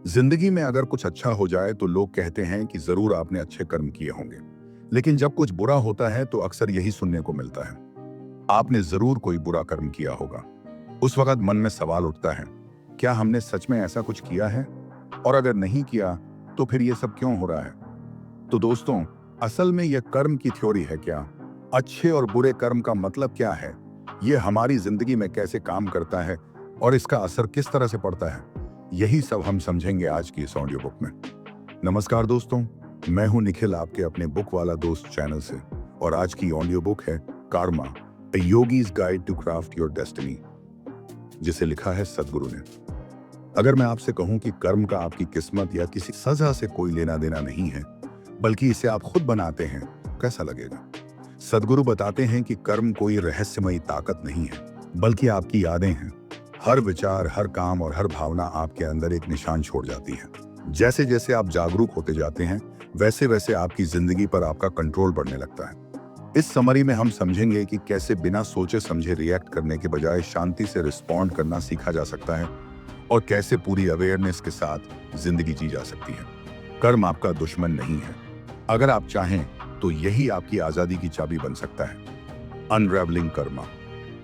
जिंदगी में अगर कुछ अच्छा हो जाए तो लोग कहते हैं कि जरूर आपने अच्छे कर्म किए होंगे। लेकिन जब कुछ बुरा होता है तो अक्सर यही सुनने को मिलता है, आपने जरूर कोई बुरा कर्म किया होगा। उस वक्त मन में सवाल उठता है, क्या हमने सच में ऐसा कुछ किया है? और अगर नहीं किया तो फिर ये सब क्यों हो रहा है? तो दोस्तों, असल में यह कर्म की थ्योरी है क्या? अच्छे और बुरे कर्म का मतलब क्या है? यह हमारी जिंदगी में कैसे काम करता है और इसका असर किस तरह से पड़ता है? यही सब हम समझेंगे आज की इस ऑडियो बुक में। नमस्कार दोस्तों, मैं हूं निखिल, आपके अपने बुक वाला दोस्त चैनल से। और आज की ऑडियो बुक है Karma, a yogi's guide to craft your destiny, जिसे लिखा है सदगुरु ने। अगर मैं आपसे कहूं कि कर्म का आपकी किस्मत या किसी सजा से कोई लेना देना नहीं है, बल्कि इसे आप खुद बनाते हैं, कैसा लगेगा? सदगुरु बताते हैं कि कर्म कोई रहस्यमयी ताकत नहीं है, बल्कि आपकी यादें हैं। हर विचार, हर काम और हर भावना आपके अंदर एक निशान छोड़ जाती है। जैसे जैसे आप जागरूक होते जाते हैं, वैसे वैसे आपकी जिंदगी पर आपका कंट्रोल बढ़ने लगता है। इस समरी में हम समझेंगे कि कैसे बिना सोचे समझे रिएक्ट करने के बजाय शांति से रिस्पॉन्ड करना सीखा जा सकता है, और कैसे पूरी अवेयरनेस के साथ जिंदगी जी जा सकती है। कर्म आपका दुश्मन नहीं है। अगर आप चाहें तो यही आपकी आजादी की चाबी बन सकता है। अनरेवलिंग कर्मा।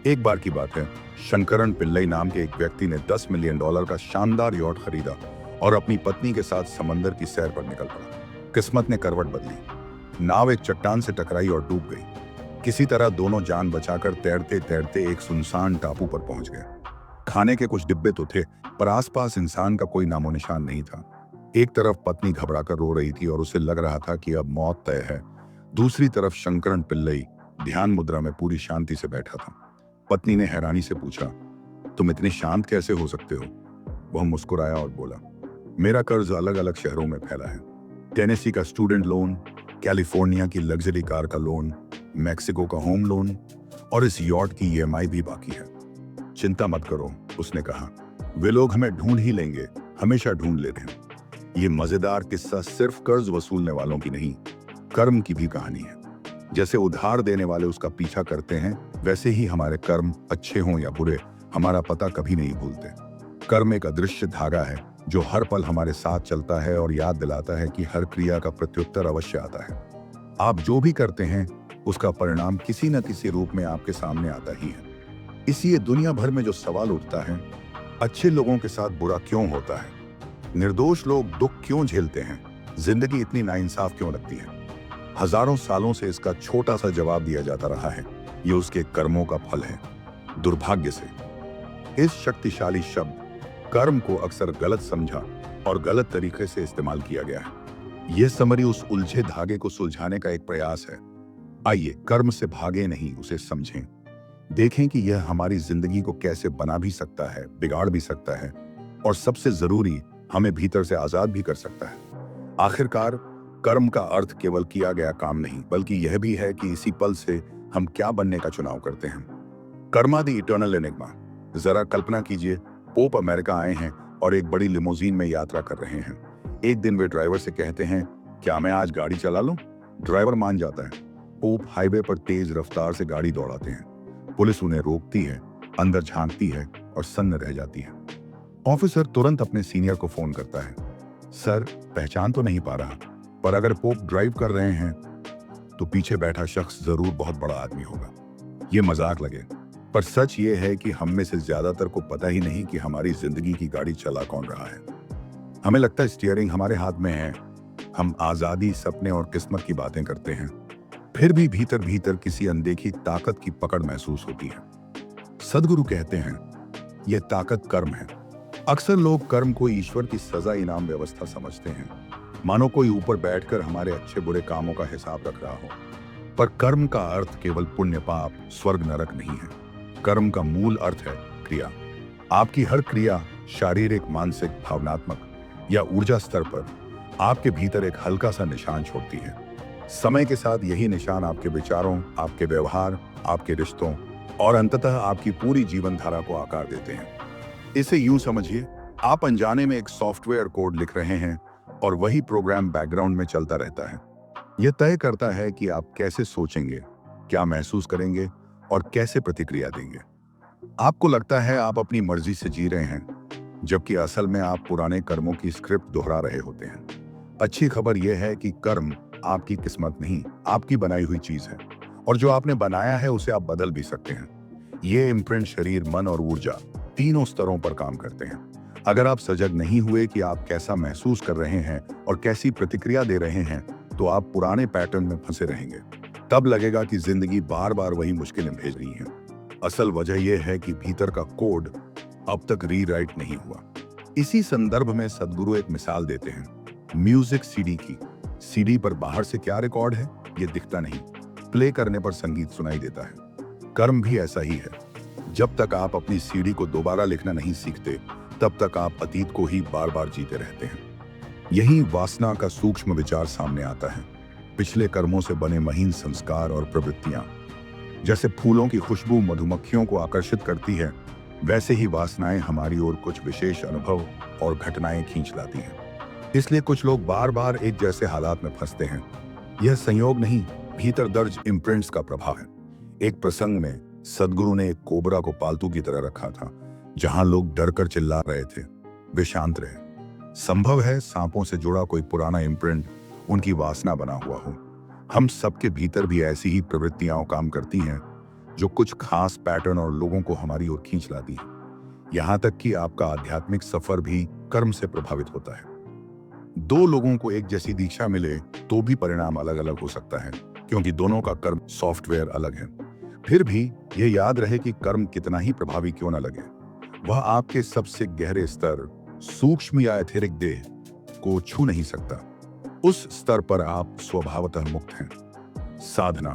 एक बार की बात है, शंकरन पिल्लई नाम के एक व्यक्ति ने $10 मिलियन का शानदार यॉट खरीदा और अपनी पत्नी के साथ समंदर की सैर पर निकल पड़ा। किस्मत ने करवट बदली। नाव एक चट्टान से टकराई और डूब गई। किसी तरह दोनों जान बचाकर तैरते तैरते एक सुनसान टापू पर पहुंच गए। खाने के कुछ डिब्बे तो थे, पर आसपास इंसान का कोई नामो निशान नहीं था। एक तरफ पत्नी घबराकर रो रही थी और उसे लग रहा था कि अब मौत तय है। दूसरी तरफ शंकरन पिल्लई ध्यान मुद्रा में पूरी शांति से बैठा था। पत्नी ने हैरानी से पूछा, तुम इतने शांत कैसे हो सकते हो? वह मुस्कुराया और बोला, मेरा कर्ज अलग अलग शहरों में फैला है। टेनेसी का स्टूडेंट लोन, कैलिफोर्निया की लग्जरी कार का लोन, मैक्सिको का होम लोन, और इस यॉट की ईएमआई भी बाकी है। चिंता मत करो, उसने कहा, वे लोग हमें ढूंढ ही लेंगे, हमेशा ढूंढ लेते हैं। ये मजेदार किस्सा सिर्फ कर्ज वसूलने वालों की नहीं, कर्म की भी कहानी है। जैसे उधार देने वाले उसका पीछा करते हैं, वैसे ही हमारे कर्म, अच्छे हों या बुरे, हमारा पता कभी नहीं भूलते। कर्म एक अदृश्य धागा है जो हर पल हमारे साथ चलता है और याद दिलाता है कि हर क्रिया का प्रत्युत्तर अवश्य आता है। आप जो भी करते हैं, उसका परिणाम किसी न किसी रूप में आपके सामने आता ही है। इसलिए दुनिया भर में जो सवाल उठता है, अच्छे लोगों के साथ बुरा क्यों होता है? निर्दोष लोग दुख क्यों झेलते हैं? जिंदगी इतनी नाइंसाफ क्यों लगती है? हजारों सालों से इसका छोटा सा जवाब दिया जाता रहा है, ये उसके कर्मों का फल है। दुर्भाग्य से इस शक्तिशाली शब्द कर्म को अक्सर गलत समझा और गलत तरीके से इस्तेमाल किया गया है। यह समरी उस उलझे धागे को सुलझाने का एक प्रयास है। आइए कर्म से भागे नहीं, उसे समझें। देखें कि यह हमारी जिंदगी को कैसे बना भी सकता है, बिगाड़ भी सकता है, और सबसे जरूरी, हमें भीतर से आजाद भी कर सकता है। आखिरकार कर्म का अर्थ केवल किया गया काम नहीं, बल्कि यह भी है कि इसी पल से हम क्या बनने का चुनाव करते हैं। Karma the eternal enigma. जरा कल्पना कीजिए, पोप अमेरिका आए हैं और एक बड़ी लिमोजीन में यात्रा कर रहे हैं। एक दिन वे ड्राइवर से कहते हैं, क्या मैं आज गाड़ी चला लूं? ड्राइवर मान जाता है। पोप हाईवे पर तेज रफ्तार से गाड़ी दौड़ाते हैं। पुलिस उन्हें रोकती है, अंदर झांकती है और सन्न रह जाती है। ऑफिसर तुरंत अपने सीनियर को फोन करता है, सर, पहचान तो नहीं पा रहा, पर अगर पोप ड्राइव कर रहे हैं तो पीछे बैठा शख्स जरूर बहुत बड़ा आदमी होगा। ये मजाक लगे, पर सच ये है कि हम में से ज्यादातर को पता ही नहीं कि हमारी जिंदगी की गाड़ी चला कौन रहा है। हमें लगता है स्टीयरिंग हमारे हाथ में है। हम आजादी, सपने और किस्मत की बातें करते हैं, फिर भी भीतर भीतर किसी अनदेखी ताकत की पकड़ महसूस होती है। सदगुरु कहते हैं, यह ताकत कर्म है। अक्सर लोग कर्म को ईश्वर की सजा इनाम व्यवस्था समझते हैं, मानो कोई ऊपर बैठकर हमारे अच्छे बुरे कामों का हिसाब रख रहा हो। पर कर्म का अर्थ केवल पुण्य पाप, स्वर्ग नरक नहीं है। कर्म का मूल अर्थ है क्रिया। आपकी हर क्रिया, शारीरिक, मानसिक, भावनात्मक या ऊर्जा स्तर पर, आपके भीतर एक हल्का सा निशान छोड़ती है। समय के साथ यही निशान आपके विचारों, आपके व्यवहार, आपके रिश्तों और अंततः आपकी पूरी जीवन धारा को आकार देते हैं। इसे यूं समझिए, आप अनजाने में एक सॉफ्टवेयर कोड लिख रहे हैं और वही प्रोग्राम बैकग्राउंड में चलता रहता है। यह तय करता है कि आप कैसे सोचेंगे, क्या महसूस करेंगे और कैसे प्रतिक्रिया देंगे। आपको लगता है आप अपनी मर्जी से जी रहे हैं, जबकि असल में आप पुराने कर्मों की स्क्रिप्ट दोहरा रहे होते हैं। अच्छी खबर यह है कि कर्म आपकी किस्मत नहीं, आपकी बनाई हुई चीज है, और जो आपने बनाया है उसे आप बदल भी सकते हैं। ये इम्प्रिंट शरीर, मन और ऊर्जा तीनों स्तरों पर काम करते हैं। अगर आप सजग नहीं हुए कि आप कैसा महसूस कर रहे हैं और कैसी प्रतिक्रिया दे रहे हैं, तो आप पुराने पैटर्न में फंसे रहेंगे। तब लगेगा कि जिंदगी बार बार वही मुश्किलें भेज रही है। असल वजह यह है कि भीतर का कोड अब तक रीराइट नहीं हुआ। इसी संदर्भ में सदगुरु एक मिसाल देते हैं, म्यूजिक सीडी की। सीडी पर बाहर से क्या रिकॉर्ड है ये दिखता नहीं, प्ले करने पर संगीत सुनाई देता है। कर्म भी ऐसा ही है। जब तक आप अपनी सीडी को दोबारा लिखना नहीं सीखते, तब तक आप अतीत को ही बार बार जीते रहते हैं। यही वासना का सूक्ष्म विचार सामने आता है। पिछले कर्मों से बने महीन संस्कार और प्रवृत्तियां, जैसे फूलों की खुशबू मधुमक्खियों को आकर्षित करती है, वैसे ही वासनाएं हमारी ओर कुछ विशेष अनुभव और घटनाएं खींच लाती हैं। इसलिए कुछ लोग बार बार एक जैसे हालात में फंसते हैं। यह संयोग नहीं, भीतर दर्ज इम्प्रिंट्स का प्रभाव है। एक प्रसंग में सदगुरु ने एक कोबरा को पालतू की तरह रखा था। जहां लोग डर कर चिल्ला रहे थे, वे शांत रहे। संभव है सांपों से जुड़ा कोई पुराना इम्प्रिंट उनकी वासना बना हुआ हो। हम सबके भीतर भी ऐसी ही प्रवृत्तियां काम करती हैं, जो कुछ खास पैटर्न और लोगों को हमारी ओर खींच लाती है। यहां तक कि आपका आध्यात्मिक सफर भी कर्म से प्रभावित होता है। दो लोगों को एक जैसी दीक्षा मिले तो भी परिणाम अलग अलग हो सकता है, क्योंकि दोनों का कर्म सॉफ्टवेयर अलग है। फिर भी ये याद रहे कि कर्म कितना ही प्रभावी क्यों न लगे, वह आपके सबसे गहरे स्तर, सूक्ष्म या एथेरिक देह को छू नहीं सकता। उस स्तर पर आप स्वभावतः मुक्त हैं। साधना,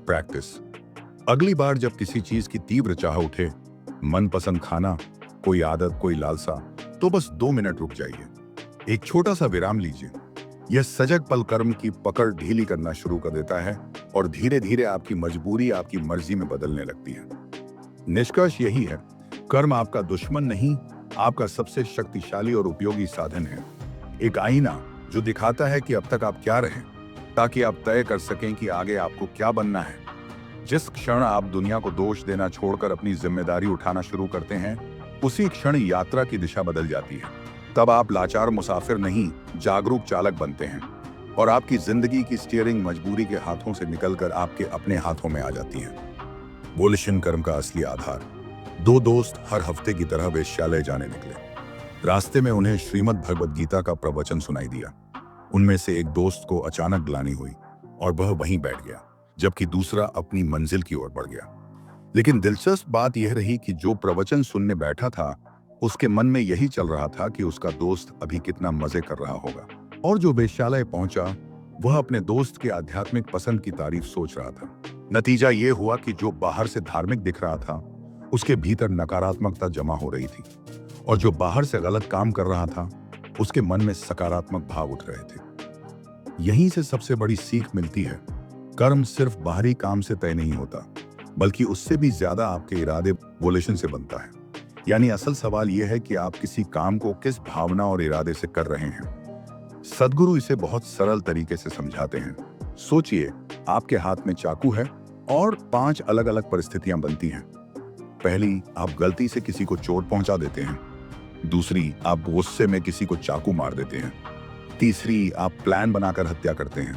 प्रैक्टिस। अगली बार जब किसी चीज की तीव्र चाह उठे, मनपसंद खाना, कोई आदत, कोई लालसा, तो बस 2 मिनट रुक जाइए, एक छोटा सा विराम लीजिए। यह सजग पल कर्म की पकड़ ढीली करना शुरू कर देता है और धीरे धीरे आपकी मजबूरी आपकी मर्जी में बदलने लगती है। निष्कर्ष यही है, कर्म आपका दुश्मन नहीं, आपका सबसे शक्तिशाली और उपयोगी साधन है। एक आईना जो दिखाता है कि अब तक आप क्या रहे, ताकि आप तय कर सकें कि आगे आपको क्या बनना है। जिस क्षण आप दुनिया को दोष देना छोड़कर अपनी जिम्मेदारी उठाना शुरू करते हैं, उसी क्षण यात्रा की दिशा बदल जाती है। तब आप लाचार मुसाफिर नहीं, जागरूक चालक बनते हैं, और आपकी जिंदगी की स्टीयरिंग मजबूरी के हाथों से निकलकर आपके अपने हाथों में आ जाती है। वोल्यूशन कर्म का असली आधार। 2 दोस्त हर हफ्ते की तरह वेश्यालय जाने निकले। रास्ते में उन्हें श्रीमद् भगवद गीता का प्रवचन सुनाई दिया। उनमें से एक दोस्त को अचानक ग्लानि हुई और वह वहीं बैठ गया, जबकि दूसरा अपनी मंजिल की ओर बढ़ गया। लेकिन दिलचस्प बात यह रही कि जो प्रवचन सुनने बैठा था, उसके मन में यही चल रहा था कि उसका दोस्त अभी कितना मजे कर रहा होगा, और जो वेश्यालय पहुंचा, वह अपने दोस्त के आध्यात्मिक पसंद की तारीफ सोच रहा था। नतीजा यह हुआ कि जो बाहर से धार्मिक दिख रहा था, उसके भीतर नकारात्मकता जमा हो रही थी, और जो बाहर से गलत काम कर रहा था, उसके मन में सकारात्मक भाव उठ रहे थे। यहीं से सबसे बड़ी सीख मिलती है, कर्म सिर्फ बाहरी काम से तय नहीं होता, बल्कि उससे भी ज्यादा आपके इरादे, वोल्यूशन से बनता है। यानी असल सवाल यह है कि आप किसी काम को किस भावना और इरादे से कर रहे हैं। सदगुरु इसे बहुत सरल तरीके से समझाते हैं। सोचिए, आपके हाथ में चाकू है और 5 अलग अलग परिस्थितियां बनती हैं। पहली, आप गलती से किसी को चोट पहुंचा देते हैं। दूसरी, आप गुस्से में किसी को चाकू मार देते हैं। तीसरी, आप प्लान बनाकर हत्या करते हैं।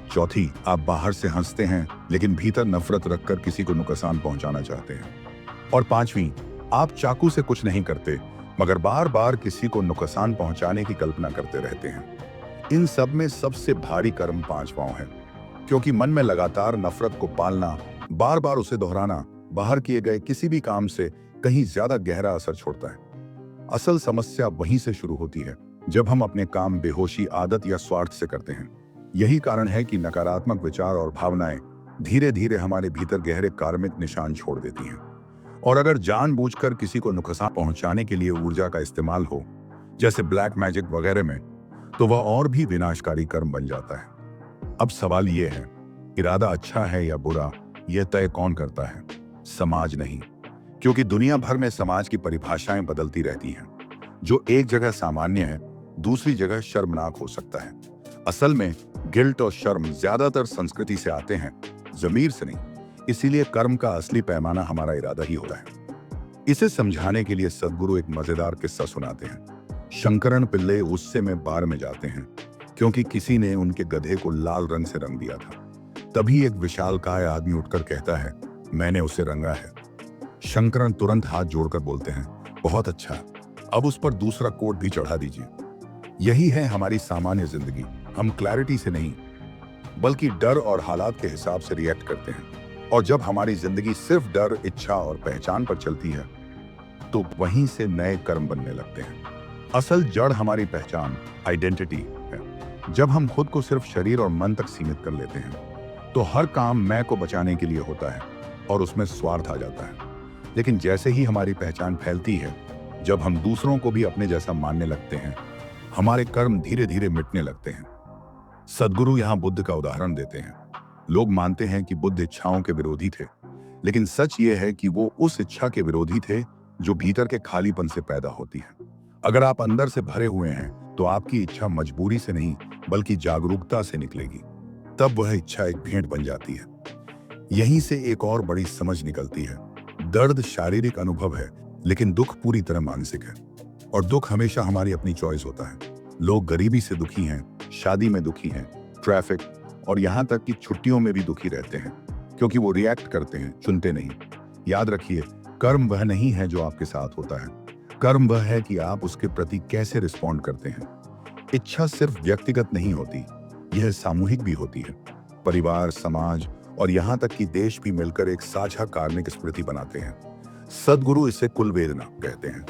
चौथी, आप बाहर से हंसते हैं लेकिन भीतर नफरत रखकर किसी को नुकसान पहुंचाना चाहते हैं। और पांचवी, आप चाकू से कुछ नहीं करते, मगर बार बार किसी को नुकसान पहुंचाने की कल्पना करते रहते हैं। इन सब में सबसे भारी कर्म 5वां है, क्योंकि मन में लगातार नफरत को पालना, बार बार उसे दोहराना, बाहर किए गए किसी भी काम से कहीं ज्यादा गहरा असर छोड़ता है। असल समस्या वहीं से शुरू होती है, जब हम अपने काम बेहोशी, आदत या स्वार्थ से करते हैं। यही कारण है कि नकारात्मक विचार और भावनाएं धीरे धीरे हमारे भीतर गहरे कार्मिक निशान छोड़ देती हैं। और अगर जानबूझकर किसी को नुकसान पहुंचाने के लिए ऊर्जा का इस्तेमाल हो, जैसे ब्लैक मैजिक वगैरह में, तो वह और भी विनाशकारी कर्म बन जाता है। अब सवाल यह है, इरादा अच्छा है या बुरा, यह तय कौन करता है? समाज नहीं, क्योंकि दुनिया भर में समाज की परिभाषाएं बदलती रहती हैं। जो एक जगह सामान्य है, दूसरी जगह शर्मनाक हो सकता है। असल में गिल्ट और शर्म ज्यादातर संस्कृति से आते हैं, जमीर से नहीं। इसीलिए कर्म का असली पैमाना हमारा इरादा ही होता है। इसे समझाने के लिए सद्गुरु एक मजेदार किस्सा सुनाते हैं। शंकरन पिल्ले गुस्से में बार में जाते हैं क्योंकि किसी ने उनके गधे को लाल रंग से रंग दिया था। तभी एक विशालकाय आदमी उठकर कहता है, मैंने उसे रंगा है। शंकरन तुरंत हाथ जोड़कर बोलते हैं, बहुत अच्छा, अब उस पर दूसरा कोट भी चढ़ा दीजिए। यही है हमारी सामान्य जिंदगी। हम क्लैरिटी से नहीं बल्कि डर और हालात के हिसाब से रिएक्ट करते हैं, और जब हमारी जिंदगी सिर्फ डर, इच्छा और पहचान पर चलती है तो वहीं से नए कर्म बनने लगते हैं। असल जड़ हमारी पहचान, आइडेंटिटी है। जब हम खुद को सिर्फ शरीर और मन तक सीमित कर लेते हैं तो हर काम मैं को बचाने के लिए होता है और उसमें स्वार्थ आ जाता है। लेकिन जैसे ही हमारी पहचान फैलती है, जब हम दूसरों को भी अपने जैसा मानने लगते हैं, हमारे कर्म धीरे धीरे मिटने लगते हैं। सद्गुरु यहां बुद्ध का उदाहरण देते हैं। लोग मानते हैं कि बुद्ध इच्छाओं के विरोधी थे, लेकिन सच ये है कि वो उस इच्छा के विरोधी थे जो भीतर के खालीपन से पैदा होती है। अगर आप अंदर से भरे हुए हैं तो आपकी इच्छा मजबूरी से नहीं बल्कि जागरूकता से निकलेगी। तब वह इच्छा एक भेंट बन जाती है। यहीं से एक और बड़ी समझ निकलती है। दर्द शारीरिक अनुभव है, लेकिन दुख पूरी तरह मानसिक है, और दुख हमेशा हमारी अपनी चॉइस होता है। लोग गरीबी से दुखी हैं, शादी में दुखी हैं, ट्रैफिक और यहाँ तक कि छुट्टियों में भी दुखी रहते हैं, क्योंकि वो रिएक्ट करते हैं, चुनते नहीं। याद रखिए, कर्म वह नहीं है जो आपके साथ होता है, कर्म वह है कि आप उसके प्रति कैसे रिस्पॉन्ड करते हैं। इच्छा सिर्फ व्यक्तिगत नहीं होती, यह सामूहिक भी होती है। परिवार, समाज और यहाँ तक कि देश भी मिलकर एक साझा कार्मिक स्मृति बनाते हैं। सद्गुरु इसे कुल वेदना कहते हैं।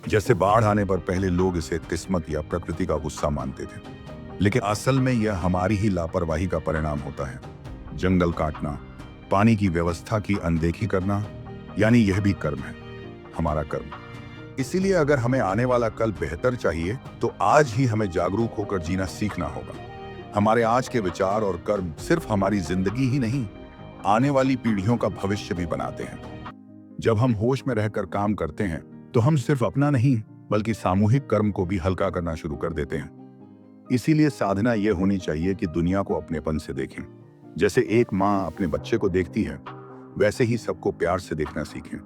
जैसे बाढ़ आने पर पहले लोग इसे किस्मत या प्रकृति का गुस्सा मानते थे, लेकिन असल में यह हमारी ही लापरवाही का परिणाम होता है। जंगल काटना, पानी की व्यवस्था की अनदेखी करना, यानी यह भी कर्म है, हमारा कर्म। इसीलिए अगर हमें आने वाला कल बेहतर चाहिए तो आज ही हमें जागरूक होकर जीना सीखना होगा। हमारे आज के विचार और कर्म सिर्फ हमारी जिंदगी ही नहीं, आने वाली पीढ़ियों का भविष्य भी बनाते हैं। जब हम होश में रहकर काम करते हैं तो हम सिर्फ अपना नहीं बल्कि सामूहिक कर्म को भी हल्का करना शुरू कर देते हैं। इसीलिए साधना यह होनी चाहिए कि दुनिया को अपनेपन से देखें। जैसे एक माँ अपने बच्चे को देखती है, वैसे ही सबको प्यार से देखना सीखें।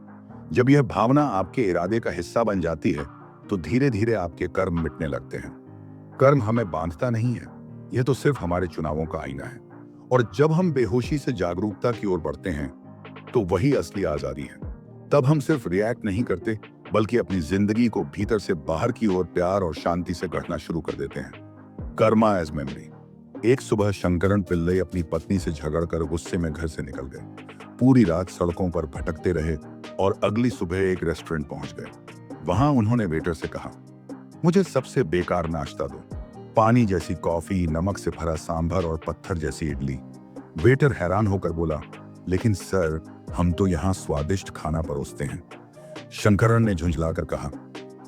जब यह भावना आपके इरादे का हिस्सा बन जाती है तो धीरे धीरे आपके कर्म मिटने लगते हैं। कर्म हमें बांधता नहीं है, यह तो सिर्फ हमारे चुनावों का आईना है। और जब हम बेहोशी से जागरूकता की ओर बढ़ते हैं तो वही असली आजादी है। तब हम सिर्फ रिएक्ट नहीं करते बल्कि अपनी जिंदगी को भीतर से बाहर की ओर प्यार और शांति से गढ़ना शुरू कर देते हैं। Karma as memory. एक सुबह शंकरन पिल्ले अपनी पत्नी से झगड़कर गुस्से में घर से निकल गए। पूरी रात सड़कों पर भटकते रहे और अगली सुबह एक रेस्टोरेंट पहुंच गए। वहां उन्होंने वेटर से कहा, मुझे सबसे बेकार नाश्ता दो, पानी जैसी कॉफी, नमक से भरा सांभर और पत्थर जैसी इडली। वेटर हैरान होकर बोला, लेकिन सर, हम तो यहाँ स्वादिष्ट खाना परोसते हैं। शंकरन ने झुंझलाकर कहा,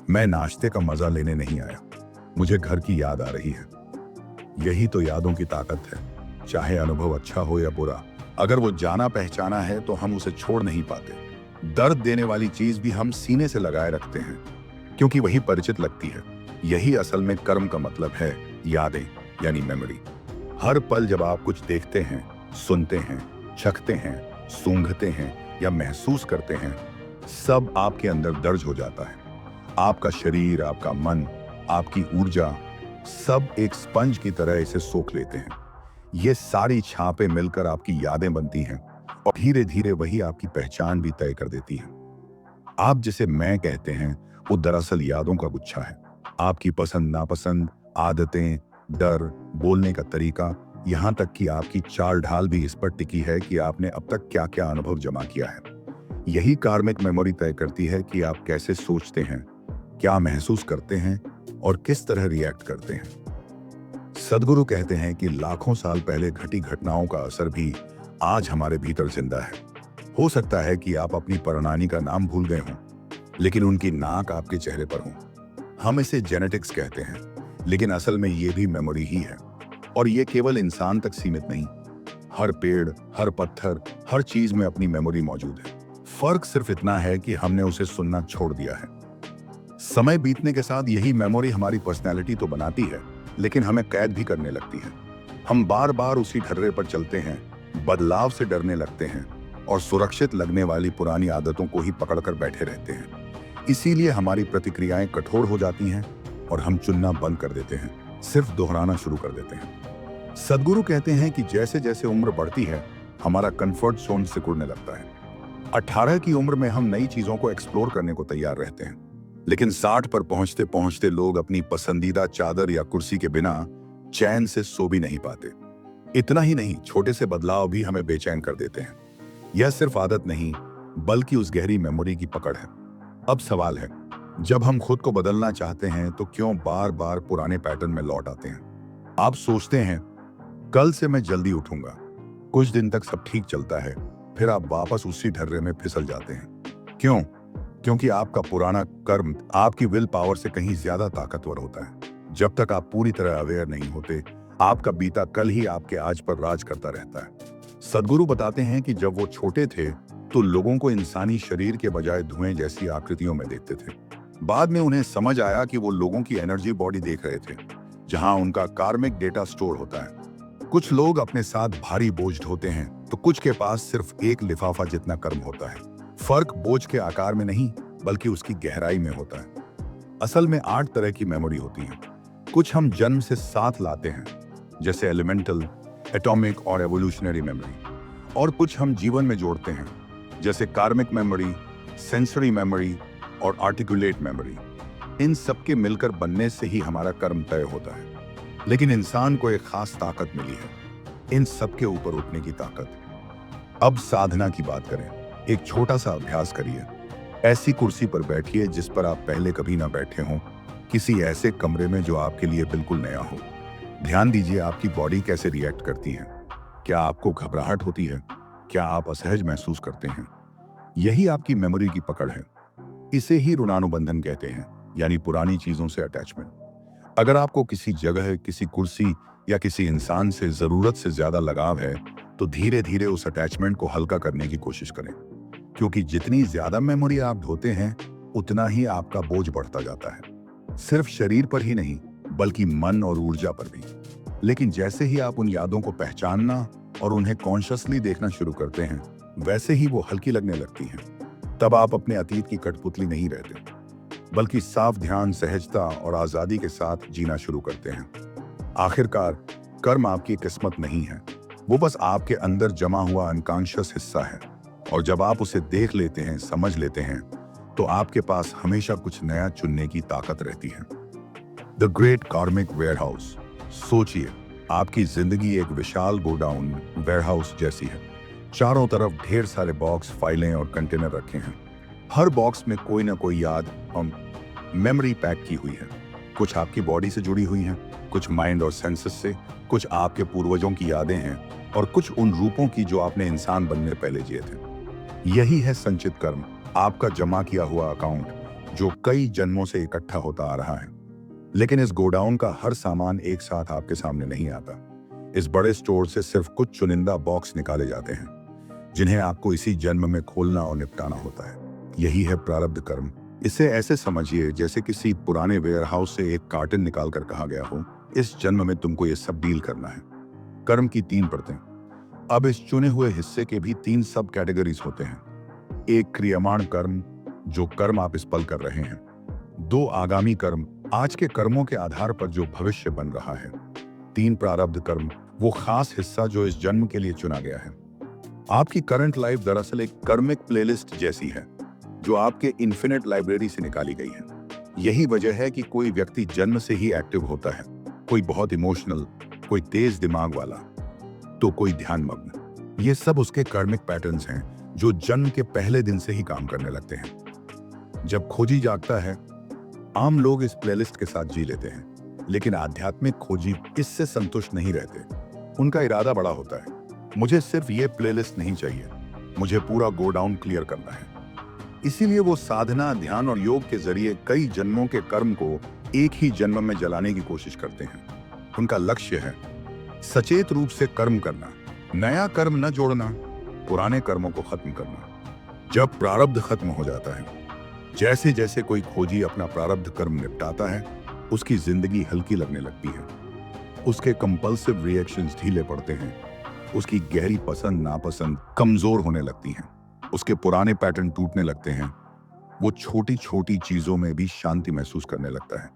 मैं नाश्ते का मजा लेने नहीं आया, मुझे घर की याद आ रही है। यही तो यादों की ताकत है। चाहे अनुभव अच्छा हो या बुरा, अगर वो जाना पहचाना है तो हम उसे छोड़ नहीं पाते। दर्द देने वाली चीज भी हम सीने से लगाए रखते हैं क्योंकि वही परिचित लगती है। यही असल में कर्म का मतलब है, यादें यानी मेमोरी। हर पल जब आप कुछ देखते हैं, सुनते हैं, चखते हैं, सूंघते हैं या महसूस करते हैं, सब आपके अंदर दर्ज हो जाता है। आपका शरीर, आपका मन, आपकी ऊर्जा, सब एक स्पंज की तरह इसे सोख लेते हैं। ये सारी छापें मिलकर आपकी यादें बनती हैं और धीरे धीरे वही आपकी पहचान भी तय कर देती है। आप जिसे मैं कहते हैं वो दरअसल यादों का गुच्छा है। आपकी पसंद नापसंद, आदतें, डर, बोलने का तरीका, यहाँ तक कि आपकी चाल ढाल भी इस पर टिकी है कि आपने अब तक क्या क्या अनुभव जमा किया है। यही कार्मिक मेमोरी तय करती है कि आप कैसे सोचते हैं, क्या महसूस करते हैं और किस तरह रिएक्ट करते हैं। सद्गुरु कहते हैं कि लाखों साल पहले घटी घटनाओं का असर भी आज हमारे भीतर जिंदा है। हो सकता है कि आप अपनी परनानी का नाम भूल गए हों, लेकिन उनकी नाक आपके चेहरे पर हो। हम इसे जेनेटिक्स कहते हैं, लेकिन असल में ये भी मेमोरी ही है। और ये केवल इंसान तक सीमित नहीं, हर पेड़, हर पत्थर, हर चीज में अपनी मेमोरी मौजूद है। फर्क सिर्फ इतना है कि हमने उसे सुनना छोड़ दिया है। समय बीतने के साथ यही मेमोरी हमारी पर्सनैलिटी तो बनाती है, लेकिन हमें कैद भी करने लगती है। हम बार बार उसी ढर्रे पर चलते हैं, बदलाव से डरने लगते हैं और सुरक्षित लगने वाली पुरानी आदतों को ही पकड़कर बैठे रहते हैं। इसीलिए हमारी प्रतिक्रियाएं कठोर हो जाती हैं और हम चुनना बंद कर देते हैं, सिर्फ दोहराना शुरू कर देते हैं। सदगुरु कहते हैं कि जैसे जैसे उम्र बढ़ती है, हमारा कंफर्ट जोन सिकुड़ने लगता है। 18 की उम्र में हम नई चीजों को एक्सप्लोर करने को तैयार रहते हैं, लेकिन 60 पर पहुंचते पहुंचते लोग अपनी पसंदीदा चादर या कुर्सी के बिना चैन से सो भी नहीं पाते। इतना ही नहीं, छोटे से बदलाव भी हमें बेचैन कर देते हैं। यह सिर्फ आदत नहीं, बल्कि उस गहरी मेमोरी की पकड़ है। अब सवाल है, जब हम खुद को बदलना चाहते हैं तो क्यों बार बार पुराने पैटर्न में लौट आते हैं? आप सोचते हैं कल से मैं जल्दी उठूंगा, कुछ दिन तक सब ठीक चलता है, फिर आप वापस उसी ढर्रे में फिसल जाते हैं। क्यों? क्योंकि आपका पुराना कर्म आपकी विल पावर से कहीं ज्यादा ताकतवर होता है। जब तक आप पूरी तरह अवेयर नहीं होते, आपका बीता कल ही आपके आज पर राज करता रहता है। सदगुरु बताते हैं कि जब वो छोटे थे तो लोगों को इंसानी शरीर के बजाय धुएं जैसी आकृतियों में देखते थे। बाद में उन्हें समझ आया कि वो लोगों की एनर्जी बॉडी देख रहे थे, जहां उनका कार्मिक डेटा स्टोर होता है। कुछ लोग अपने साथ भारी बोझ ढोते हैं तो कुछ के पास सिर्फ एक लिफाफा जितना कर्म होता है। फर्क बोझ के आकार में नहीं, बल्कि उसकी गहराई में होता है। असल में 8 तरह की मेमोरी होती हैं। कुछ हम जन्म से साथ लाते हैं, जैसे एलिमेंटल, एटॉमिक और एवोल्यूशनरी मेमोरी, और कुछ हम जीवन में जोड़ते हैं, जैसे कार्मिक मेमोरी, सेंसरी मेमोरी और आर्टिकुलेट मेमोरी। इन सब के मिलकर बनने से ही हमारा कर्म तय होता है। लेकिन इंसान को एक खास ताकत मिली है, इन सब के ऊपर उठने की ताकत। अब साधना की बात करें। एक छोटा सा अभ्यास करिए। ऐसी कुर्सी पर बैठिए जिस पर आप पहले कभी ना बैठे हों, किसी ऐसे कमरे में जो आपके लिए बिल्कुल नया हो। ध्यान दीजिए आपकी बॉडी कैसे रिएक्ट करती है। क्या आपको घबराहट होती है? क्या आप असहज महसूस करते हैं? यही आपकी मेमोरी की पकड़ है। इसे ही ऋणानुबंधन कहते हैं, यानी पुरानी चीजों से अटैचमेंट। अगर आपको किसी जगह, किसी कुर्सी या किसी इंसान से जरूरत से ज्यादा लगाव है, तो धीरे धीरे उस अटैचमेंट को हल्का करने की कोशिश करें, क्योंकि जितनी ज्यादा मेमोरी आप ढोते हैं, उतना ही आपका बोझ बढ़ता जाता है। सिर्फ शरीर पर ही नहीं, बल्कि मन और ऊर्जा पर भी। लेकिन जैसे ही आप उन यादों को पहचानना और उन्हें कॉन्शियसली देखना शुरू करते हैं, वैसे ही वो हल्की लगने लगती हैं। तब आप अपने अतीत की कठपुतली नहीं रहते, बल्कि साफ ध्यान, सहजता और आजादी के साथ जीना शुरू करते हैं। आखिरकार कर्म आपकी किस्मत नहीं है, वो बस आपके अंदर जमा हुआ अनकॉन्शियस हिस्सा है। और जब आप उसे देख लेते हैं, समझ लेते हैं, तो आपके पास हमेशा कुछ नया चुनने की ताकत रहती है। द ग्रेट कार्मिक वेयरहाउस। सोचिए, आपकी जिंदगी एक विशाल गोडाउन वेयरहाउस जैसी है। चारों तरफ ढेर सारे बॉक्स, फाइलें और कंटेनर रखे हैं। हर बॉक्स में कोई ना कोई याद और मेमोरी पैक की हुई है। कुछ आपकी बॉडी से जुड़ी हुई हैं, कुछ माइंड और सेंसेस से, कुछ आपके पूर्वजों की यादें हैं, और कुछ उन रूपों की जो आपने इंसान बनने पहले जिए थे। यही है संचित कर्म, आपका जमा किया हुआ अकाउंट, जो कई जन्मों से इकट्ठा होता आ रहा है। लेकिन इस गोडाउन का हर सामान एक साथ आपके सामने नहीं आता। इस बड़े स्टोर से सिर्फ कुछ चुनिंदा बॉक्स निकाले जाते हैं, जिन्हें आपको इसी जन्म में खोलना और निपटाना होता है। यही है प्रारब्ध कर्म। इसे ऐसे समझिए जैसे किसी पुराने वेयरहाउस से एक कार्टन निकाल कर कहा गया हो, इस जन्म में तुमको ये सब डील करना है। कर्म की 3 परतें। अब इस चुने हुए हिस्से के भी 3 सब कैटेगरीज होते हैं। एक क्रियमाण कर्म, जो कर्म आप इस पल कर रहे हैं। 2 आगामी कर्म, आज के कर्मों के आधार पर जो भविष्य बन रहा है। 3 प्रारब्ध कर्म, वो खास हिस्सा जो इस जन्म के लिए चुना गया है। आपकी करंट लाइफ दरअसल एक कर्मिक प्लेलिस्ट जैसी है, जो आपके इन्फिनिट लाइब्रेरी से निकाली गई है। यही वजह है कि कोई व्यक्ति जन्म से ही एक्टिव होता है, कोई बहुत इमोशनल, कोई तेज दिमाग वाला, तो कोई ध्यान मग्न। ये सब उसके कर्मिक पैटर्न्स हैं, जो जन्म के पहले दिन से ही काम करने लगते हैं। जब खोजी जागता है, आम लोग इस प्लेलिस्ट के साथ जी लेते हैं, लेकिन आध्यात्मिक खोजी इससे संतुष्ट नहीं रहते। उनका इरादा बड़ा होता है, मुझे सिर्फ ये प्लेलिस्ट नहीं चाहिए, मुझे पूरा गोडाउन क्लियर करना है। इसीलिए वो साधना, ध्यान और योग के जरिए कई जन्मों के कर्म को एक ही जन्म में जलाने की कोशिश करते हैं। उनका लक्ष्य है सचेत रूप से कर्म करना, नया कर्म न जोड़ना, पुराने कर्मों को खत्म करना। जब प्रारब्ध खत्म हो जाता है, जैसे जैसे कोई खोजी अपना प्रारब्ध कर्म निपटाता है, उसकी जिंदगी हल्की लगने लगती है। उसके कंपल्सिव रिएक्शंस ढीले पड़ते हैं, उसकी गहरी पसंद नापसंद कमजोर होने लगती हैं, उसके पुराने पैटर्न टूटने लगते हैं, वो छोटी छोटी चीजों में भी शांति महसूस करने लगता है।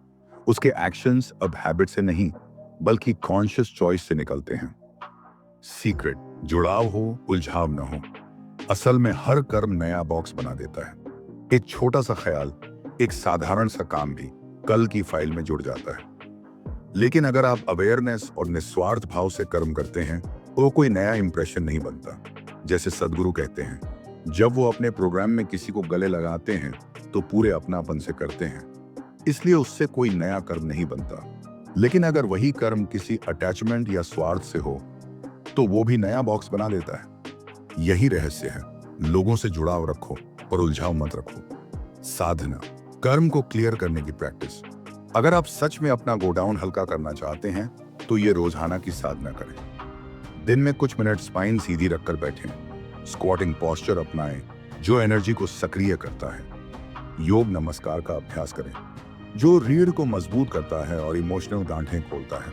उसके एक्शंस अब हैबिट से नहीं बल्कि कॉन्शियस चॉइस से निकलते हैं। सीक्रेट, जुड़ाव हो उलझाव न हो। असल में हर कर्म नया बॉक्स बना देता है। एक छोटा सा ख्याल, एक साधारण सा काम भी कल की फाइल में जुड़ जाता है। लेकिन अगर आप अवेयरनेस और निस्वार्थ भाव से कर्म करते हैं तो कोई नया इंप्रेशन नहीं बनता। जैसे सदगुरु कहते हैं, जब वो अपने प्रोग्राम में किसी को गले लगाते हैं तो पूरे अपनापन से करते हैं, इसलिए उससे कोई नया कर्म नहीं बनता। लेकिन अगर वही कर्म किसी अटैचमेंट या स्वार्थ से हो तो वो भी नया बॉक्स बना देता है। यही रहस्य है, लोगों से जुड़ाव रखो और उलझाव मत रखो। साधना, कर्म को क्लियर करने की प्रैक्टिस। अगर आप सच में अपना गोडाउन हल्का करना चाहते हैं तो ये रोजाना की साधना करें। दिन में कुछ मिनट स्पाइन सीधी रखकर बैठें, स्क्वाटिंग पोस्चर अपनाएं जो एनर्जी को सक्रिय करता है। योग नमस्कार का अभ्यास करें जो रीढ़ को मजबूत करता है और इमोशनल गांठें खोलता है।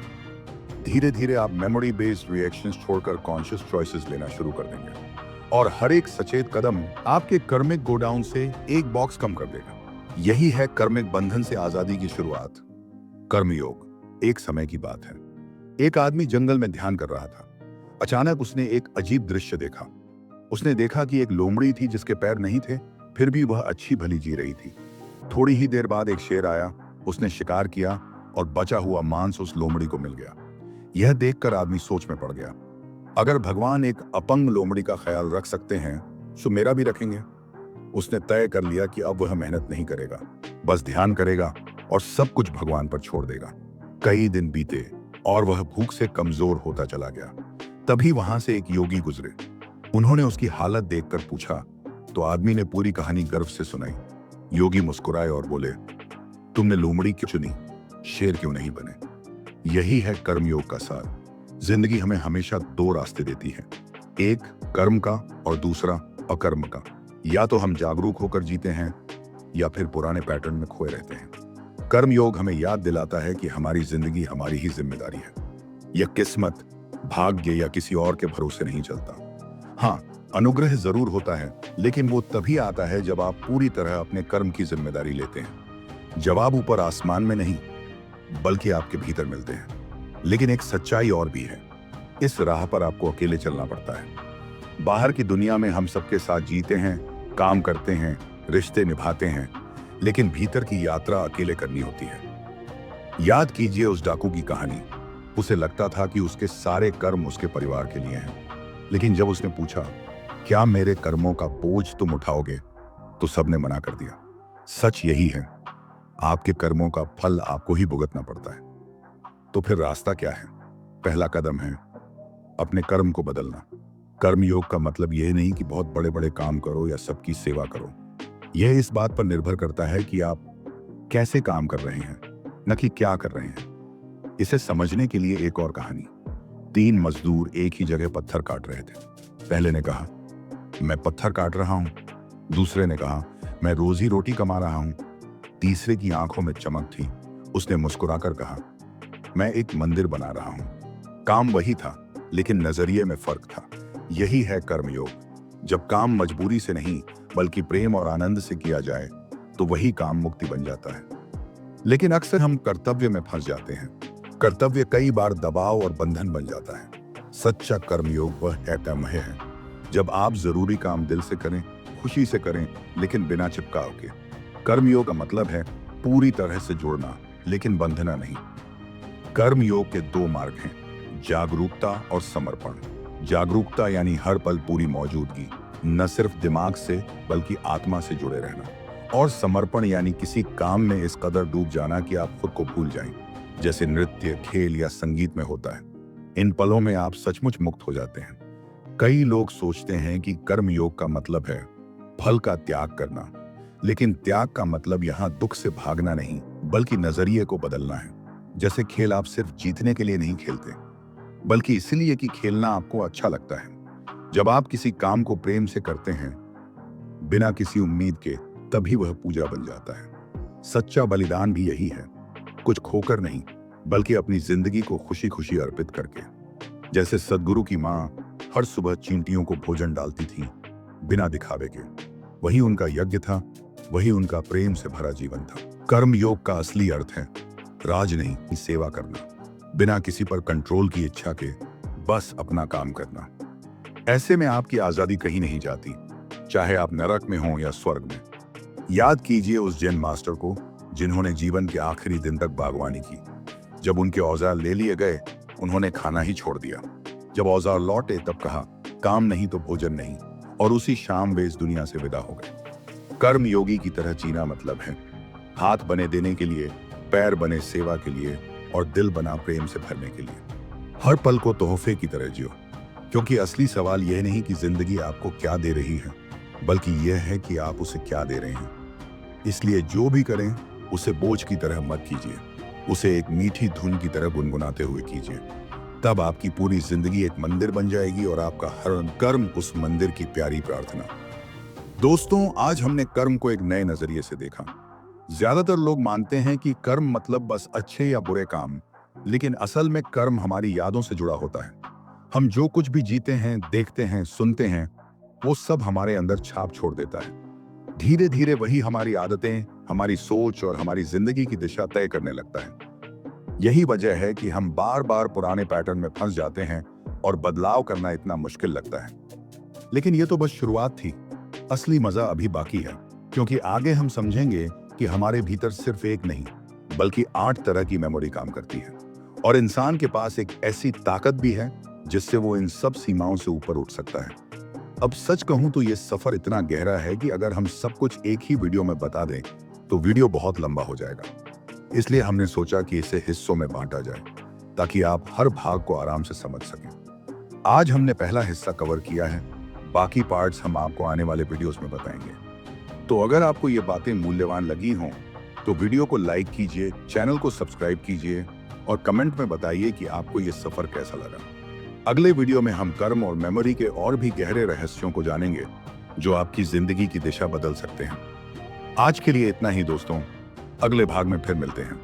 धीरे धीरे आप मेमोरी बेस्ड रिएक्शंस छोड़कर कॉन्शियस चॉइसेस लेना शुरू कर देंगे और हर एक सचेत कदम आपके कर्मिक गोडाउन से एक बॉक्स कम कर देगा। यही है कर्मिक बंधन से आजादी की शुरुआत। कर्मयोग। एक समय की बात है, एक आदमी जंगल में ध्यान कर रहा था। अचानक उसने एक अजीब दृश्य देखा। उसने देखा कि एक लोमड़ी थी जिसके पैर नहीं थे, फिर भी वह अच्छी भली जी रही थी। थोड़ी ही देर बाद एक शेर आया, उसने शिकार किया और बचा हुआ मांस उस लोमड़ी को मिल गया। यह देखकर आदमी सोच में पड़ गया, अगर भगवान एक अपंग लोमड़ी का ख्याल रख सकते हैं तो मेरा भी रखेंगे। उसने तय कर लिया कि अब वह मेहनत नहीं करेगा, बस ध्यान करेगा और सब कुछ भगवान पर छोड़ देगा। कई दिन बीते और वह भूख से कमजोर होता चला गया। तभी वहां से एक योगी गुजरे। उन्होंने उसकी हालत देखकर पूछा तो आदमी ने पूरी कहानी गर्व से सुनाई। योगी मुस्कुराए और बोले, तुमने लोमड़ी क्यों चुनी, शेर क्यों नहीं बने? यही है कर्मयोग का सार। जिंदगी हमें हमेशा दो रास्ते देती है, एक कर्म का और दूसरा अकर्म का। या तो हम जागरूक होकर जीते हैं या फिर पुराने पैटर्न में खोए रहते हैं। कर्मयोग हमें याद दिलाता है कि हमारी जिंदगी हमारी ही जिम्मेदारी है। यह किस्मत, भाग्य या किसी और के भरोसे नहीं चलता। हाँ, अनुग्रह जरूर होता है, लेकिन वो तभी आता है जब आप पूरी तरह अपने कर्म की जिम्मेदारी लेते हैं। जवाब ऊपर आसमान में नहीं बल्कि आपके भीतर मिलते हैं। लेकिन एक सच्चाई और भी है, इस राह पर आपको अकेले चलना पड़ता है। बाहर की दुनिया में हम सबके साथ जीते हैं, काम करते हैं, रिश्ते निभाते हैं, लेकिन भीतर की यात्रा अकेले करनी होती है। याद कीजिए उस डाकू की कहानी। उसे लगता था कि उसके सारे कर्म उसके परिवार के लिए हैं, लेकिन जब उसने पूछा, क्या मेरे कर्मों का बोझ तुम उठाओगे, तो सबने मना कर दिया। सच यही है, आपके कर्मों का फल आपको ही भुगतना पड़ता है। तो फिर रास्ता क्या है? पहला कदम है अपने कर्म को बदलना। कर्मयोग का मतलब यह नहीं कि बहुत बड़े बड़े काम करो या सबकी सेवा करो। यह इस बात पर निर्भर करता है कि आप कैसे काम कर रहे हैं, न कि क्या कर रहे हैं। इसे समझने के लिए एक और कहानी। 3 मजदूर एक ही जगह पत्थर काट रहे थे। पहले ने कहा, मैं पत्थर काट रहा हूं। दूसरे ने कहा, मैं रोजी रोटी कमा रहा हूं। तीसरे की आंखों में चमक थी। उसने मुस्कुराकर कहा, मैं एक मंदिर बना रहा हूं। काम वही था, लेकिन नजरिए में फर्क था। यही है कर्मयोग। जब काम मजबूरी से नहीं बल्कि प्रेम और आनंद से किया जाए तो वही काम मुक्ति बन जाता है। लेकिन अक्सर हम कर्तव्य में फंस जाते हैं। कर्तव्य कई बार दबाव और बंधन बन जाता है। सच्चा कर्मयोग वह कर्म है जब आप जरूरी काम दिल से करें, खुशी से करें, लेकिन बिना चिपकाव के। कर्मयोग का मतलब है पूरी तरह से जुड़ना, लेकिन बंधना नहीं। कर्मयोग के 2 मार्ग हैं, जागरूकता और समर्पण। जागरूकता यानी हर पल पूरी मौजूदगी, न सिर्फ दिमाग से बल्कि आत्मा से जुड़े रहना। और समर्पण यानी किसी काम में इस कदर डूब जाना कि आप खुद को भूल जाएं, जैसे नृत्य, खेल या संगीत में होता है। इन पलों में आप सचमुच मुक्त हो जाते हैं। कई लोग सोचते हैं कि कर्मयोग का मतलब है फल का त्याग करना, लेकिन त्याग का मतलब यहाँ दुख से भागना नहीं बल्कि नजरिए को बदलना है। जैसे खेल आप सिर्फ जीतने के लिए नहीं खेलते, बल्कि इसलिए कि खेलना आपको अच्छा लगता है। जब आप किसी काम को प्रेम से करते हैं बिना किसी उम्मीद के, तभी वह पूजा बन जाता है। सच्चा बलिदान भी यही है, कुछ खोकर नहीं बल्कि अपनी जिंदगी को खुशी खुशी अर्पित करके। जैसे सदगुरु की माँ हर सुबह चींटियों को भोजन डालती थीं, बिना दिखावे के। वही उनका यज्ञ था, वही उनका प्रेम से भरा जीवन था। कर्म योग का असली अर्थ है राज नहीं, सेवा करना, बिना किसी पर कंट्रोल की इच्छा के, बस अपना काम करना। ऐसे में आपकी आजादी कहीं नहीं जाती, चाहे आप नरक में हों या स्वर्ग में। याद कीजिए उस जैन मास्टर को जिन्होंने जीवन के आखिरी दिन तक बागवानी की। जब उनके औजार ले लिए गए, उन्होंने खाना ही छोड़ दिया। जब औजार लौटे तब कहा, काम नहीं तो भोजन नहीं, और उसी शाम वे इस दुनिया से विदा हो गए। कर्म योगी की तरह जीना मतलब है हाथ बने देने के लिए, पैर बने सेवा के लिए, और दिल बना प्रेम से भरने के लिए। हर पल को तोहफे की तरह जियो, क्योंकि असली सवाल यह नहीं कि जिंदगी आपको क्या दे रही है, बल्कि यह है कि आप उसे क्या दे रहे हैं। इसलिए जो भी करें उसे बोझ की तरह मत कीजिए, उसे एक मीठी धुन की तरह गुनगुनाते हुए कीजिए। तब आपकी पूरी जिंदगी एक मंदिर बन जाएगी और आपका हर कर्म उस मंदिर की प्यारी प्रार्थना। दोस्तों, आज हमने कर्म को एक नए नजरिए से देखा। ज्यादातर लोग मानते हैं कि कर्म मतलब बस अच्छे या बुरे काम, लेकिन असल में कर्म हमारी यादों से जुड़ा होता है। हम जो कुछ भी जीते हैं, देखते हैं, सुनते हैं, वो सब हमारे अंदर छाप छोड़ देता है। धीरे धीरे वही हमारी आदतें, हमारी सोच और हमारी जिंदगी की दिशा तय करने लगता है। यही वजह है कि हम बार बार पुराने पैटर्न में फंस जाते हैं और बदलाव करना इतना मुश्किल लगता है। लेकिन ये तो बस शुरुआत थी, असली मजा अभी बाकी है, क्योंकि आगे हम समझेंगे कि हमारे भीतर सिर्फ एक नहीं बल्कि 8 तरह की मेमोरी काम करती है, और इंसान के पास एक ऐसी ताकत भी है जिससे वो इन सब सीमाओं से ऊपर उठ सकता है। अब सच कहूं तो ये सफर इतना गहरा है कि अगर हम सब कुछ एक ही वीडियो में बता दें तो वीडियो बहुत लंबा हो जाएगा। इसलिए हमने सोचा कि इसे हिस्सों में बांटा जाए, ताकि आप हर भाग को आराम से समझ सकें। आज हमने पहला हिस्सा कवर किया है, बाकी पार्ट्स हम आपको आने वाले वीडियोस में बताएंगे। तो अगर आपको ये बातें मूल्यवान लगी हों तो वीडियो को लाइक कीजिए, चैनल को सब्सक्राइब कीजिए और कमेंट में बताइए कि आपको ये सफर कैसा लगा। अगले वीडियो में हम कर्म और मेमोरी के और भी गहरे रहस्यों को जानेंगे जो आपकी जिंदगी की दिशा बदल सकते हैं। आज के लिए इतना ही दोस्तों, अगले भाग में फिर मिलते हैं।